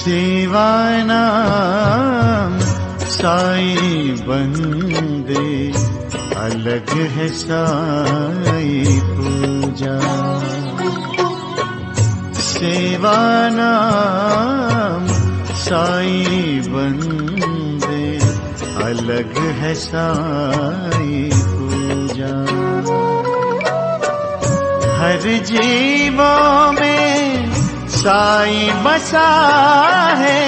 सेवानाम साई बंदे, अलग है साई पूजा। सेवानाम साई बंदे, अलग है साई पूजा। हर जीवों में साई बसा है,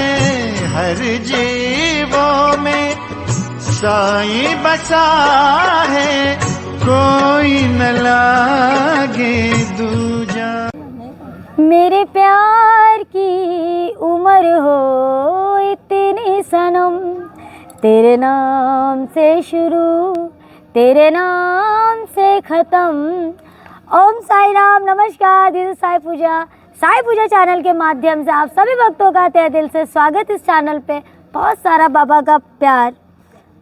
हर जीवों में साई बसा है, कोई न लागे दूजा। मेरे प्यार की उम्र हो इतनी सनम, तेरे नाम से शुरू तेरे नाम से ख़त्म। ओम साई राम, नमस्कार, this is Sai Puja channel के माध्यम से आप सभी भक्तों का तहे दिल से स्वागत। इस चैनल पे बहुत सारा बाबा का प्यार,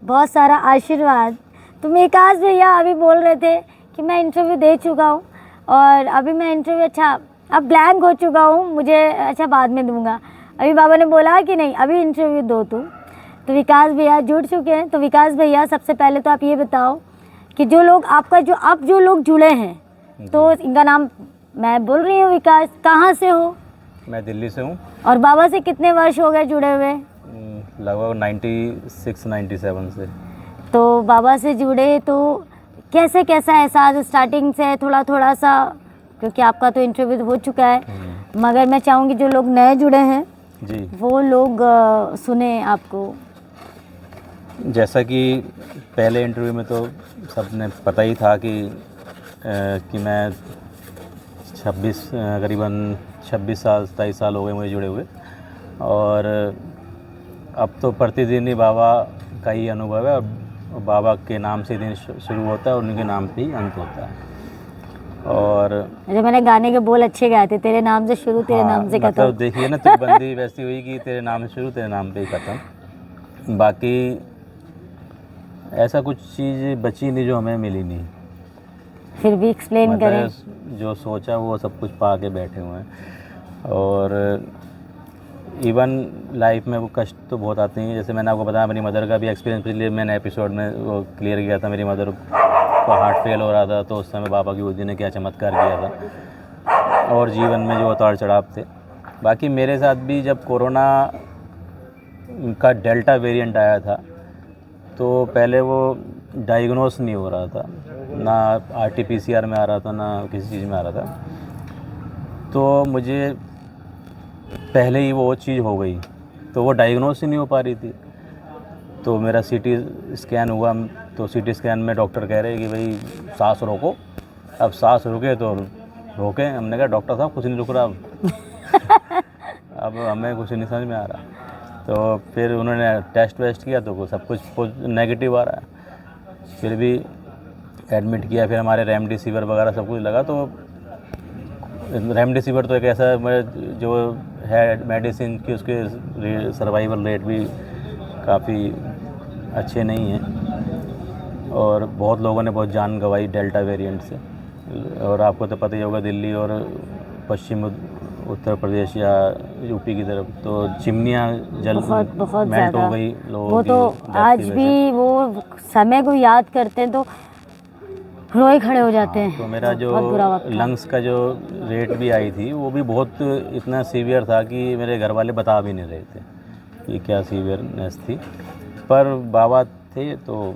बहुत सारा आशीर्वाद। तो विकास भैया अभी बोल रहे थे कि मैं इंटरव्यू दे चुका हूँ और अभी मैं इंटरव्यू अब ब्लैंक हो चुका हूँ, मुझे बाद में दूंगा। अभी बाबा ने बोला कि नहीं अभी इंटरव्यू दो तू। तो विकास भैया जुड़ चुके हैं। तो विकास भैया सबसे पहले तो आप ये बताओ कि जो लोग आपका जो लोग जुड़े हैं, तो इनका नाम मैं बोल रही हूँ। विकास कहाँ से हो? मैं दिल्ली से हूँ। और बाबा से कितने वर्ष हो गए जुड़े हुए? लगभग 96-97 से। तो बाबा से जुड़े तो कैसा एहसास स्टार्टिंग से थोड़ा सा, क्योंकि आपका तो इंटरव्यू हो चुका है, मगर मैं चाहूँगी जो लोग नए जुड़े हैं जी वो लोग सुने आपको। जैसा कि पहले इंटरव्यू में तो सबने पता ही था कि मैं करीबन 26-27 साल हो गए मुझे जुड़े हुए। और अब तो प्रतिदिन ही बाबा का ही अनुभव है और बाबा के नाम से दिन शुरू होता है और उनके नाम पे ही अंत होता है। और अरे मैंने गाने के बोल अच्छे गाए थे, तेरे नाम से शुरू तेरे नाम से खत्म। मतलब देखिए ना, तो बंदी वैसी हुई कि तेरे नाम से शुरू तेरे नाम पे ही खत्म। बाकी ऐसा कुछ चीज़ बची नहीं जो हमें मिली नहीं। फिर भी एक्सप्लेन करें। जो सोचा वो सब कुछ पा के बैठे हुए हैं। और इवन लाइफ में वो कष्ट तो बहुत आते हैं। जैसे मैंने आपको बताया मेरी मदर का भी एक्सपीरियंस पिछले मैंने एपिसोड में वो क्लियर किया था। मेरी मदर को हार्ट फेल हो रहा था, तो उस समय बाबा की बुद्धि ने क्या चमत्कार किया था, और जीवन में जो उतार चढ़ाव थे। बाकी मेरे साथ भी जब कोरोना का डेल्टा वेरिएंट आया था तो पहले वो डायग्नोस नहीं हो रहा था, ना RT-PCR में आ रहा था, ना किसी चीज़ में आ रहा था। तो मुझे पहले ही वो चीज़ हो गई, तो वो डायग्नोस ही नहीं हो पा रही थी। तो मेरा CT स्कैन हुआ, तो CT स्कैन में डॉक्टर कह रहे कि भाई सांस रोको। अब सांस रुके तो रोके, हमने कहा डॉक्टर साहब कुछ नहीं रुक रहा अब हमें कुछ नहीं समझ में आ रहा। तो फिर उन्होंने टेस्ट वेस्ट किया तो सब कुछ नेगेटिव आ रहा है। फिर भी एडमिट किया, फिर हमारे रेमडेसिविर वगैरह सब कुछ लगा। तो रेमडेसिविर तो एक ऐसा जो है मेडिसिन की उसके सर्वाइवल रेट भी काफ़ी अच्छे नहीं हैं, और बहुत लोगों ने बहुत जान गंवाई डेल्टा वेरिएंट से। और आपको तो पता ही होगा दिल्ली और पश्चिम उत्तर प्रदेश या यूपी की तरफ तो चिमनियाँ बहुत मेल्ट हो गई लोगों वो तो आज भी वो समय को याद करते हैं तो रोए खड़े हो जाते हैं। तो मेरा जो लंग्स का जो रेट भी आई थी वो भी बहुत इतना सीवियर था कि मेरे घर वाले बता भी नहीं रहे थे कि क्या सीवियरनेस थी। पर बाबा थे तो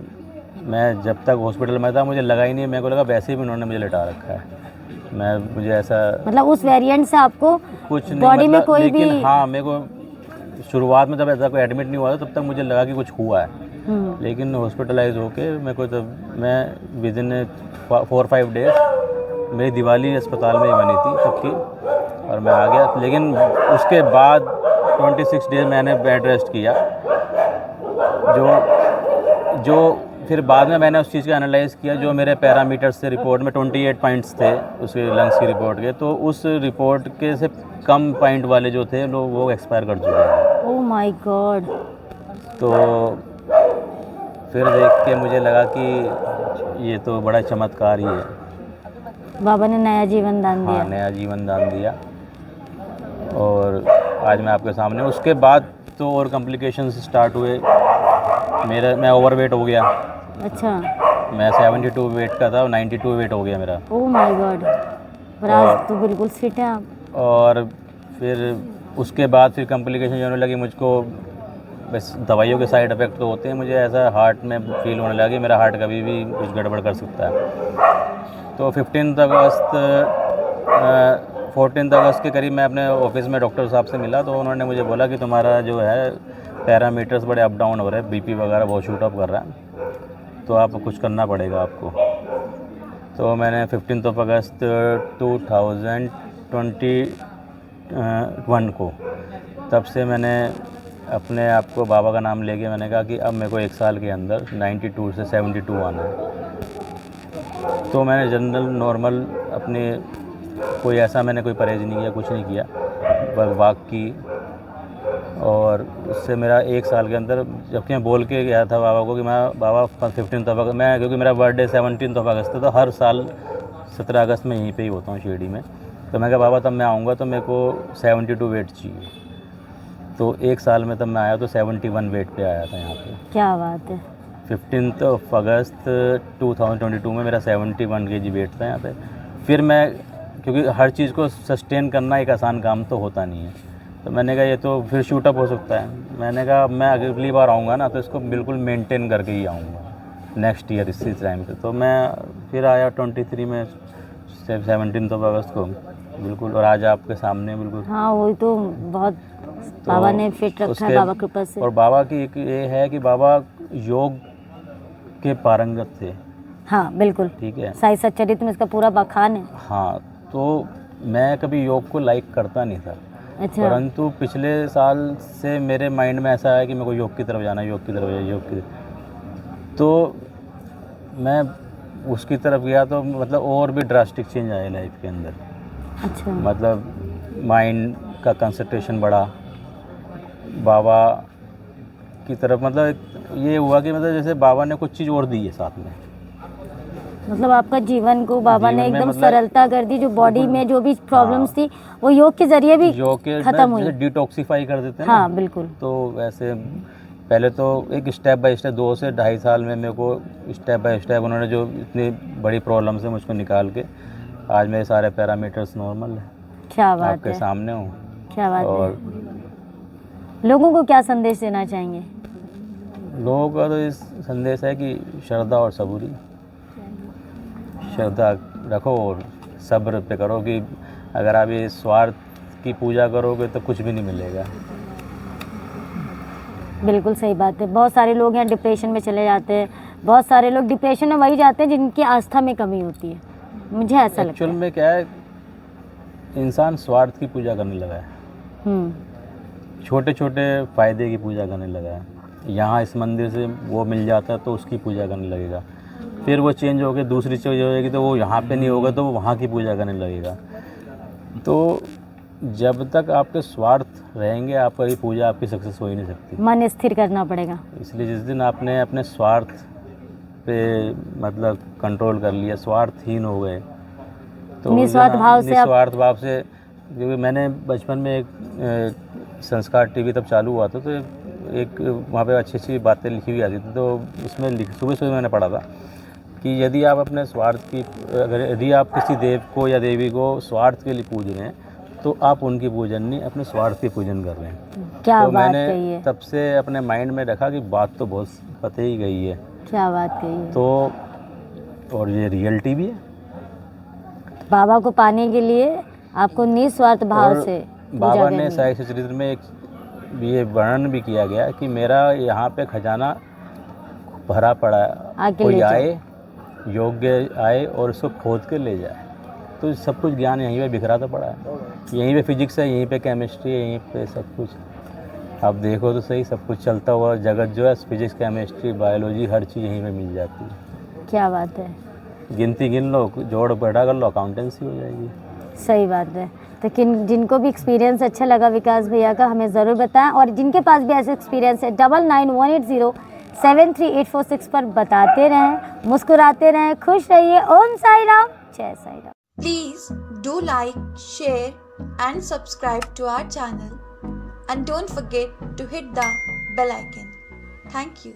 मैं जब तक हॉस्पिटल में था मुझे लगा ही नहीं, मेरे को लगा वैसे भी उन्होंने मुझे लिटा रखा है। मुझे ऐसा मतलब उस वेरिएंट से आपको कुछ बॉडी में कोई लेकिन भी हाँ, मेरे को शुरुआत में जब ऐसा कोई एडमिट नहीं हुआ था तब तक मुझे लगा कि कुछ हुआ है। लेकिन हॉस्पिटलाइज होके मेरे को तब मैं विद इन 4-5 डेज मेरी दिवाली अस्पताल में ही बनी थी तब की, और मैं आ गया। लेकिन उसके बाद 26 डेज मैंने बेड रेस्ट किया, जो फिर बाद में मैंने उस चीज़ का एनालाइज़ किया। जो मेरे पैरामीटर्स से रिपोर्ट में 28 पॉइंट्स थे उसके लंग्स की रिपोर्ट के, तो उस रिपोर्ट के से कम पॉइंट वाले जो थे लोग वो एक्सपायर कर चुके हैं। Oh my God. तो फिर देख के मुझे लगा कि ये तो बड़ा चमत्कार ही है। बाबा ने नया जीवन दान दिया। हाँ, नया जीवन दान दिया। और आज मैं आपके सामने। उसके बाद तो और कॉम्प्लिकेशंस स्टार्ट हुए। मैं ओवरवेट हो गया। अच्छा। मैं 72 वेट का था, 92 वेट हो गया मेरा। Oh my God. पर आज तो बिल्कुल फिट हैं आप। और फिर उसके बाद फिर कॉम्प्लिकेशन जो होने लगी मुझको, बस दवाइयों के साइड इफ़ेक्ट तो होते हैं, मुझे ऐसा हार्ट में फील होने लगा कि मेरा हार्ट कभी भी कुछ गड़बड़ कर सकता है। तो 14 अगस्त के करीब मैं अपने ऑफिस में डॉक्टर साहब से मिला, तो उन्होंने मुझे बोला कि तुम्हारा जो है पैरामीटर्स बड़े अप डाउन हो रहे हैं, बीपी वगैरह बहुत शूट अप कर रहा है, तो आप कुछ करना पड़ेगा आपको। तो मैंने 15 अगस्त 2021 को, तब से मैंने अपने आप को बाबा का नाम लेके मैंने कहा कि अब मेरे को 1 साल के अंदर 92 से 72 आना है। तो मैंने जनरल नॉर्मल अपने कोई ऐसा मैंने कोई परहेज नहीं किया, कुछ नहीं किया, बस वॉक की। और उससे मेरा 1 साल के अंदर, जबकि मैं बोल के गया था बाबा को कि मैं बाबा 15 अगस्त मैं, क्योंकि मेरा बर्थडे 17 अगस्त है, तो हर साल 17 अगस्त में यहीं पे ही होता हूँ शिरडी में। तो मैं कहा बाबा तब मैं आऊँगा तो मेरे को 72 वेट चाहिए। तो 1 साल में तब मैं आया तो 71 वेट पे आया था यहाँ पे। क्या बात है। 15 अगस्त 2022 में मेरा 71 kg वेट था यहाँ पे। फिर मैं, क्योंकि हर चीज़ को सस्टेन करना एक आसान काम तो होता नहीं है, तो मैंने कहा ये तो फिर शूट अप हो सकता है। मैंने कहा मैं अगली बार आऊँगा ना तो इसको बिल्कुल मेंटेन करके ही आऊँगा नेक्स्ट ईयर इसी टाइम पे। तो मैं फिर आया 23 में 17 अगस्त को बिल्कुल, और आज आपके सामने बिल्कुल। हाँ वही तो, बहुत बाबा ने फिट रखा है बाबा कृपा से। और बाबा की एक ये है कि बाबा योग के पारंगत थे। हाँ बिल्कुल, ठीक है, साई सच्चरित्र में इसका पूरा बखान है। हाँ, तो मैं कभी योग को लाइक करता नहीं था। अच्छा। परंतु पिछले साल से मेरे माइंड में ऐसा है कि मेरे को योग की तरफ जाना है, योग की तरफ जाना, योग की। तो मैं उसकी तरफ गया तो मतलब और भी ड्रास्टिक चेंज आया लाइफ के अंदर। अच्छा। मतलब माइंड का कंसंट्रेशन बढ़ा बाबा की तरफ। मतलब ये हुआ कि मतलब जैसे बाबा ने कुछ चीज़ और दी है साथ में। मतलब आपका जीवन को बाबा ने जीवन में एकदम मतलब सरलता कर दी, जो बॉडी में जो भी प्रॉब्लम्स थी वो योग के जरिए भी योग के खत्म हुई। जैसे डिटॉक्सिफाई कर देते हैं ना। हाँ बिल्कुल। तो वैसे पहले तो एक स्टेप बाय स्टेप 2 से 2.5 साल में मेरे को स्टेप बाय स्टेप उन्होंने जो इतनी बड़ी प्रॉब्लम से मुझको निकाल के आज मेरे सारे पैरामीटर्स नॉर्मल है। क्या बात आपके है, सामने हूँ। क्या बात और है। लोगों को क्या संदेश देना चाहेंगे? लोगों का तो इस संदेश है कि श्रद्धा और सबूरी, श्रद्धा रखो और सब्र पे करो, कि अगर आप ये स्वार्थ की पूजा करोगे तो कुछ भी नहीं मिलेगा। बिल्कुल सही बात है। बहुत सारे लोग हैं डिप्रेशन में चले जाते हैं, बहुत सारे लोग डिप्रेशन में वही जाते हैं जिनकी आस्था में कमी होती है, मुझे ऐसा लगता है। एक्चुअल में क्या है, इंसान स्वार्थ की पूजा करने लगा है, छोटे छोटे फ़ायदे की पूजा करने लगा है। यहाँ इस मंदिर से वो मिल जाता है तो उसकी पूजा करने लगेगा, फिर वो चेंज हो के दूसरी चीज़ हो जाएगी तो वो यहाँ पे नहीं होगा तो वो वहाँ की पूजा करने लगेगा। तो जब तक आपके स्वार्थ रहेंगे आपका ये पूजा आपकी सक्सेस हो ही नहीं सकती। मन स्थिर करना पड़ेगा। इसलिए जिस दिन आपने अपने स्वार्थ पे मतलब कंट्रोल कर लिया, स्वार्थहीन हो गए, तो निस्वार्थ भाव से निस्वार्थ भाव से, क्योंकि मैंने बचपन में एक संस्कार टीवी तब चालू हुआ था, तो एक वहाँ पे अच्छी अच्छी बातें लिखी हुई आती थी, तो उसमें सुबह सुबह मैंने पढ़ा था कि यदि आप अपने स्वार्थ की, अगर यदि आप किसी देव को या देवी को स्वार्थ के लिए पूज रहे हैं तो आप उनकी पूजन नहीं, अपने स्वार्थ की पूजन कर रहे हैं। क्या तो बात मैंने कही है। तब से अपने माइंड में रखा कि बात तो बहुत पते ही गई है। क्या बात कही है। तो और ये रियलिटी भी है। बाबा को पाने के लिए आपको निस्वार्थ भाव और से बाबा ने साई चरित्र में एक ये वर्णन भी किया गया कि मेरा यहाँ पे खजाना भरा पड़ा है, कोई आए, योग्य आए और उसको खोद के ले जाए। तो सब कुछ ज्ञान यहीं पे बिखरा तो पड़ा है, यहीं पे फिजिक्स है, यहीं पे केमिस्ट्री है, यहीं पे सब कुछ। आप देखो तो सही, सब कुछ चलता हुआ जगत जो है, फिजिक्स केमिस्ट्री बायोलॉजी हर चीज़ यहीं पे मिल जाती है। क्या बात है। गिनती गिन लो, जोड़ बैठा कर लो, अकाउंटेंसी हो जाएगी। सही बात है। तो जिनको भी एक्सपीरियंस अच्छा लगा विकास भैया का हमें ज़रूर बताएं, और जिनके पास भी ऐसे एक्सपीरियंस है 9918073846 पर बताते रहें, मुस्कुराते रहें, खुश रहिए। ओम साई राम, जय Sai Ram. Please do like, share and subscribe to our channel. and don't forget to hit the bell icon. Thank you.